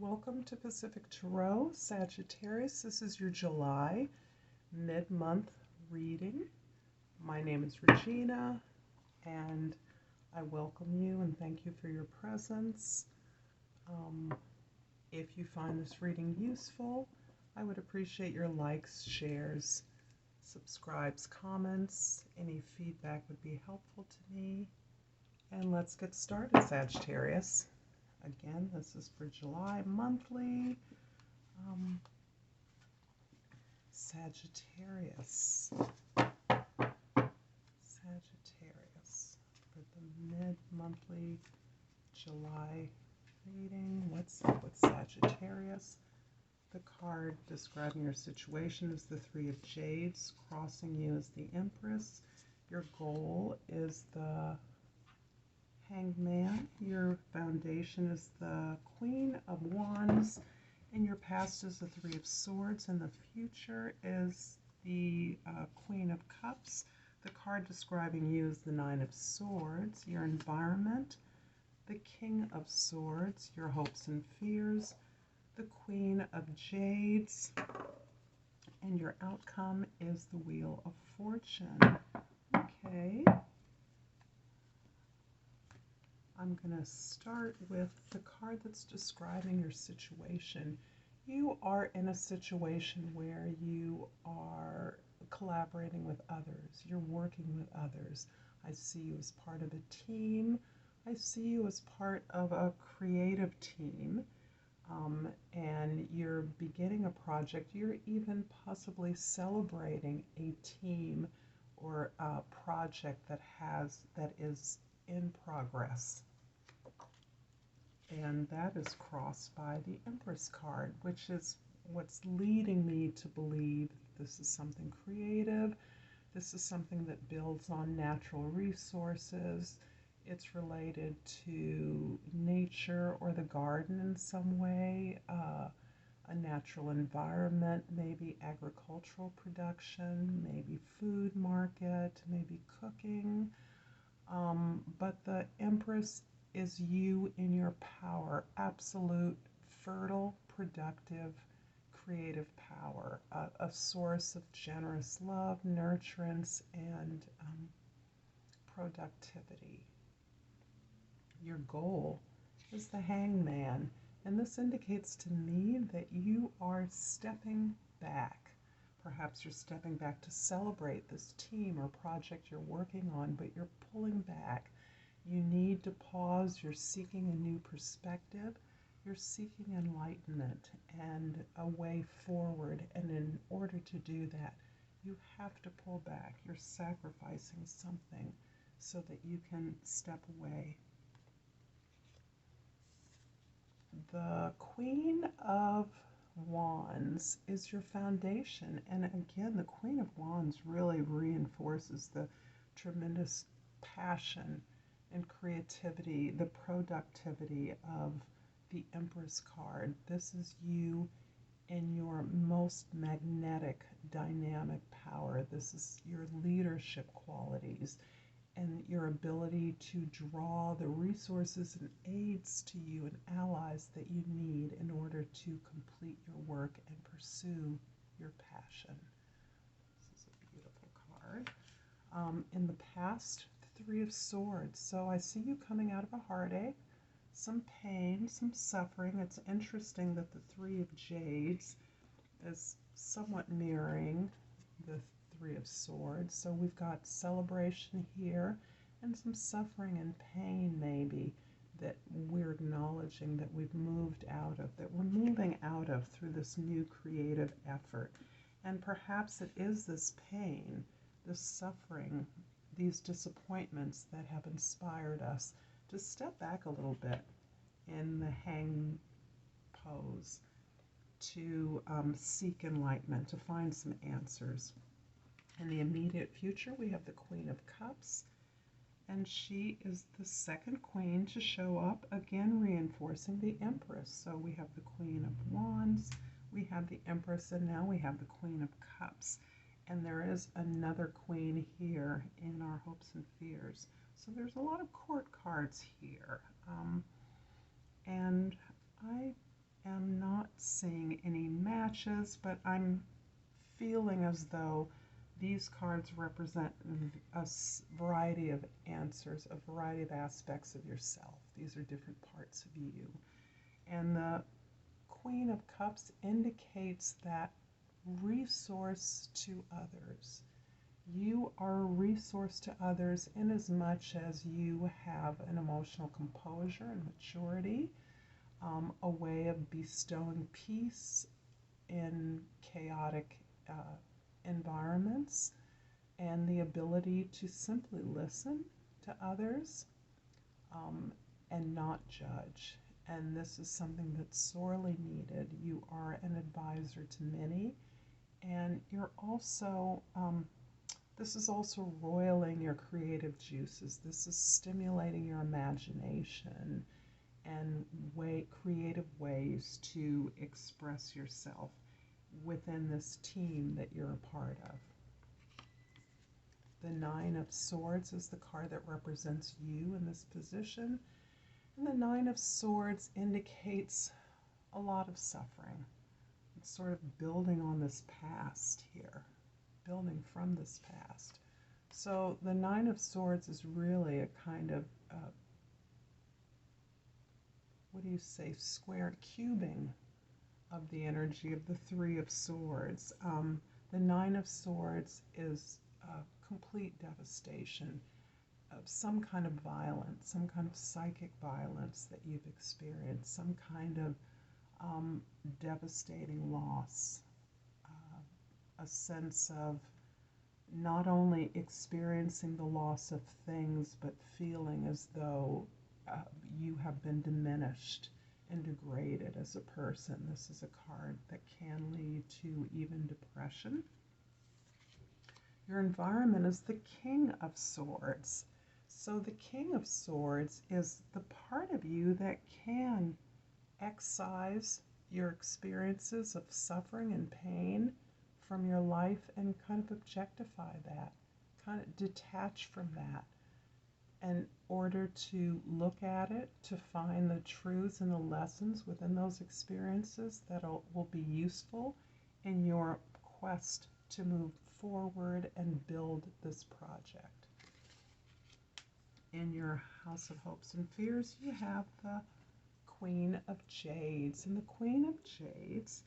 Welcome to Pacific Tarot, Sagittarius. This is your July mid-month reading. My name is Regina, and I welcome you and thank you for your presence. If you find this reading useful, I would appreciate your likes, shares, subscribes, comments. Any feedback would be helpful to me. And let's get started, Sagittarius. Again, this is for July monthly. Sagittarius. Sagittarius for the mid-monthly July reading. What's up with Sagittarius? The card describing your situation is the Three of Jades. Crossing you is the Empress. Your goal is the Hanged Man. Your foundation is the Queen of Wands, and your past is the Three of Swords, and the future is the Queen of Cups. The card describing you is the Nine of Swords. Your environment, the King of Swords. Your hopes and fears, the Queen of Jades, and your outcome is the Wheel of Fortune. Okay. I'm going to start with the card that's describing your situation. You are in a situation where you are collaborating with others. You're working with others. I see you as part of a team. I see you as part of a creative team. And you're beginning a project. You're even possibly celebrating a team or a project that is in progress. And that is crossed by the Empress card, which is what's leading me to believe this is something creative. This is something that builds on natural resources. It's related to nature or the garden in some way, a natural environment, maybe agricultural production, maybe food market, maybe cooking. But the Empress is you in your power, absolute, fertile, productive, creative power, a source of generous love, nurturance, and productivity. Your goal is the Hanged Man, and this indicates to me that you are stepping back. Perhaps you're stepping back to celebrate this team or project you're working on, but you're pulling back. You need to pause. You're seeking a new perspective. You're seeking enlightenment and a way forward. And in order to do that, you have to pull back. You're sacrificing something so that you can step away. The Queen of Wands is your foundation. And again, the Queen of Wands really reinforces the tremendous passion and creativity, the productivity of the Empress card. This is you in your most magnetic, dynamic power. This is your leadership qualities and your ability to draw the resources and aids to you and allies that you need in order to complete your work and pursue your passion. This is a beautiful card. In the past, Three of Swords. So I see you coming out of a heartache, some pain, some suffering. It's interesting that the Three of Jades is somewhat mirroring the Three of Swords. So we've got celebration here and some suffering and pain maybe that we're acknowledging that we've moved out of, that we're moving out of through this new creative effort. And perhaps it is this pain, this suffering, these disappointments that have inspired us to step back a little bit in the hang pose, to seek enlightenment, to find some answers. In the immediate future, we have the Queen of Cups, and she is the second queen to show up, again reinforcing the Empress. So we have the Queen of Wands, we have the Empress, and now we have the Queen of Cups. And there is another queen here in our hopes and fears. So there's a lot of court cards here. And I not seeing any matches, but I'm feeling as though these cards represent a variety of answers, a variety of aspects of yourself. These are different parts of you. And the Queen of Cups indicates that resource to others. You are a resource to others in as much as you have an emotional composure and maturity, a way of bestowing peace in chaotic environments, and the ability to simply listen to others and not judge. And this is something that's sorely needed. You are an advisor to many, and you're also, this is also roiling your creative juices. This is stimulating your imagination and creative ways to express yourself within this team that you're a part of. The Nine of Swords is the card that represents you in this position. And the Nine of Swords indicates a lot of suffering. It's sort of building on this past here, building from this past. So the Nine of Swords is really a kind of, what do you say, square cubing of the energy of the Three of Swords. The Nine of Swords is complete devastation of some kind of violence, some kind of psychic violence that you've experienced, some kind of devastating loss, a sense of not only experiencing the loss of things, but feeling as though you have been diminished and degraded as a person. This is a card that can lead to even depression. Your environment is the King of Swords. So the King of Swords is the part of you that can excise your experiences of suffering and pain from your life and kind of objectify that, kind of detach from that in order to look at it, to find the truths and the lessons within those experiences that will be useful in your quest to move forward and build this project. In your House of Hopes and Fears, you have the Queen of Jades. And the Queen of Jades,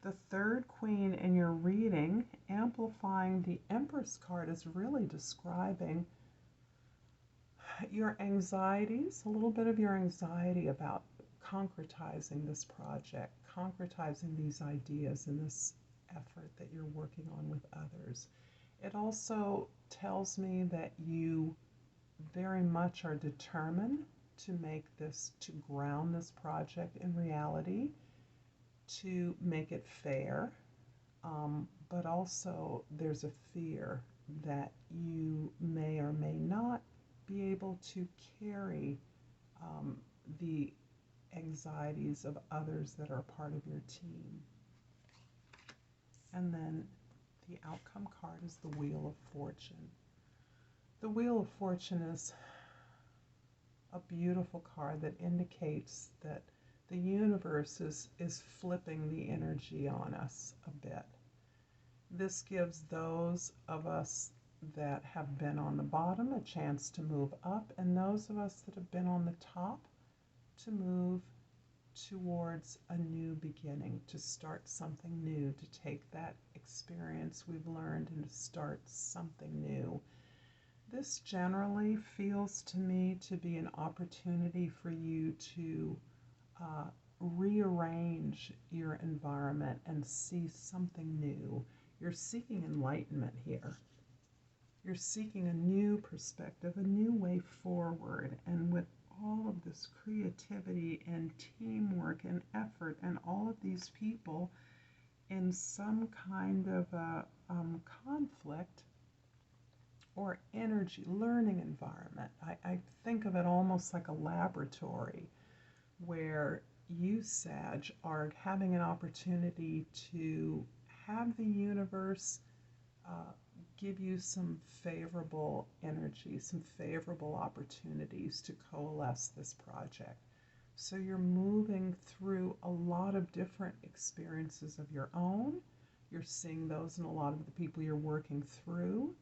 the third queen in your reading, amplifying the Empress card, is really describing your anxieties, a little bit of your anxiety about concretizing this project, concretizing these ideas in this effort that you're working on with others. It also tells me that you very much are determined to make this, to ground this project in reality, to make it fair, but also there's a fear that you may or may not be able to carry the anxieties of others that are part of your team. And then the outcome card is the Wheel of Fortune. The Wheel of Fortune is a beautiful card that indicates that the universe is flipping the energy on us a bit. This gives those of us that have been on the bottom a chance to move up, and those of us that have been on the top to move towards a new beginning, to start something new, to take that experience we've learned and to start something new. This generally feels to me to be an opportunity for you to rearrange your environment and see something new. You're seeking enlightenment here. You're seeking a new perspective, a new way forward, and with all of this creativity and teamwork and effort and all of these people in some kind of a conflict or energy, learning environment. I think of it almost like a laboratory where you, Sag, are having an opportunity to have the universe give you some favorable energy, some favorable opportunities to coalesce this project. So you're moving through a lot of different experiences of your own. You're seeing those in a lot of the people you're working through,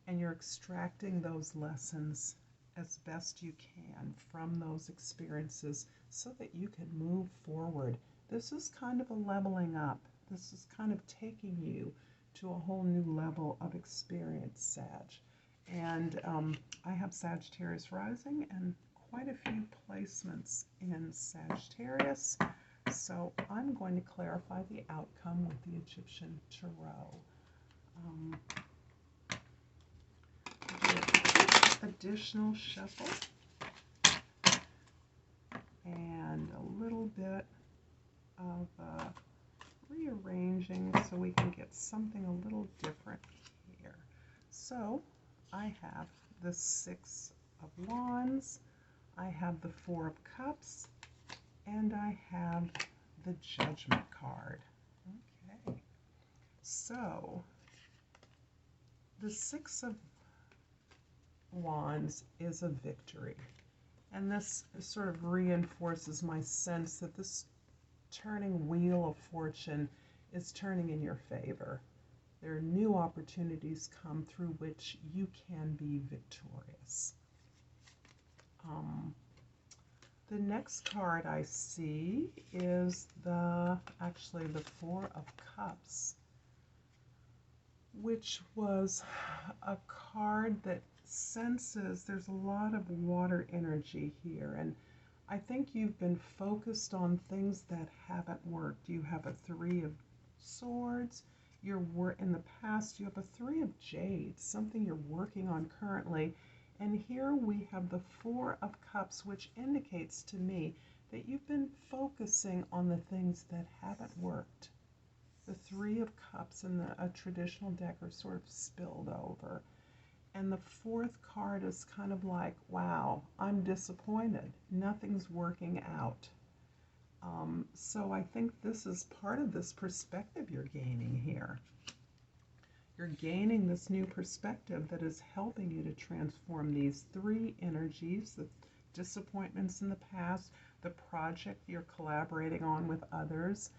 and you're extracting those lessons as best you can from those experiences so that you can move forward. This is kind of a leveling up. This is kind of taking you to a whole new level of experience, Sag. And I have Sagittarius rising and quite a few placements in Sagittarius. So I'm going to clarify the outcome with the Egyptian Tarot. Additional shuffle and a little bit of rearranging so we can get something a little different here. So I have the Six of Wands, I have the Four of Cups, and I have the Judgment card. Okay, so the Six of Wands is a victory, and this sort of reinforces my sense that this turning wheel of fortune is turning in your favor. There are new opportunities come through which you can be victorious. The next card I see is actually the Four of Cups, which was a card that senses there's a lot of water energy here, and I think you've been focused on things that haven't worked. You have a Three of Swords. In the past, you have a Three of Jades, something you're working on currently. And here we have the Four of Cups, which indicates to me that you've been focusing on the things that haven't worked. The Three of Cups in a traditional deck are sort of spilled over. And the fourth card is kind of like, wow, I'm disappointed. Nothing's working out. So I think this is part of this perspective you're gaining here. You're gaining this new perspective that is helping you to transform these three energies, the disappointments in the past, the project you're collaborating on with others,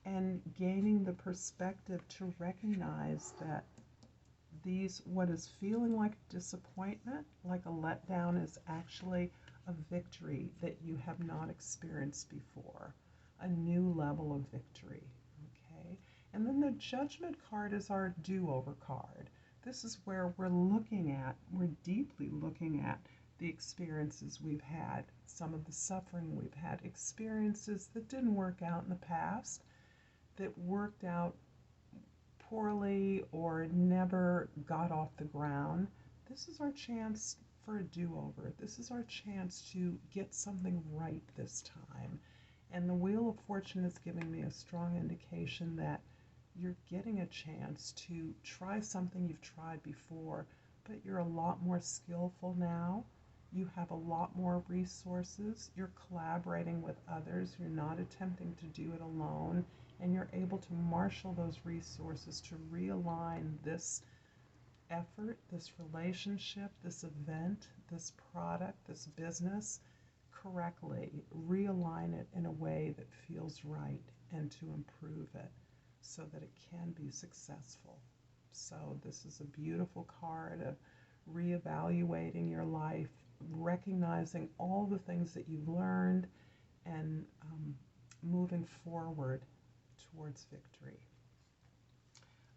and gaining the perspective to recognize that what is feeling like disappointment, like a letdown, is actually a victory that you have not experienced before, a new level of victory. Okay, and then the Judgment card is our do-over card. This is where we're deeply looking at the experiences we've had, some of the suffering we've had, experiences that didn't work out in the past, that worked out poorly or never got off the ground. This is our chance for a do-over. This is our chance to get something right this time. And the Wheel of Fortune is giving me a strong indication that you're getting a chance to try something you've tried before, but you're a lot more skillful now. You have a lot more resources. You're collaborating with others. You're not attempting to do it alone. And you're able to marshal those resources to realign this effort, this relationship, this event, this product, this business correctly. Realign it in a way that feels right and to improve it so that it can be successful. So this is a beautiful card of reevaluating your life, recognizing all the things that you've learned, and moving forward towards victory.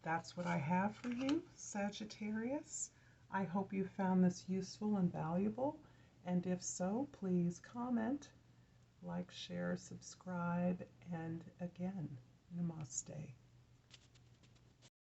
That's what I have for you, Sagittarius. I hope you found this useful and valuable, and if so, please comment, like, share, subscribe, and again, namaste.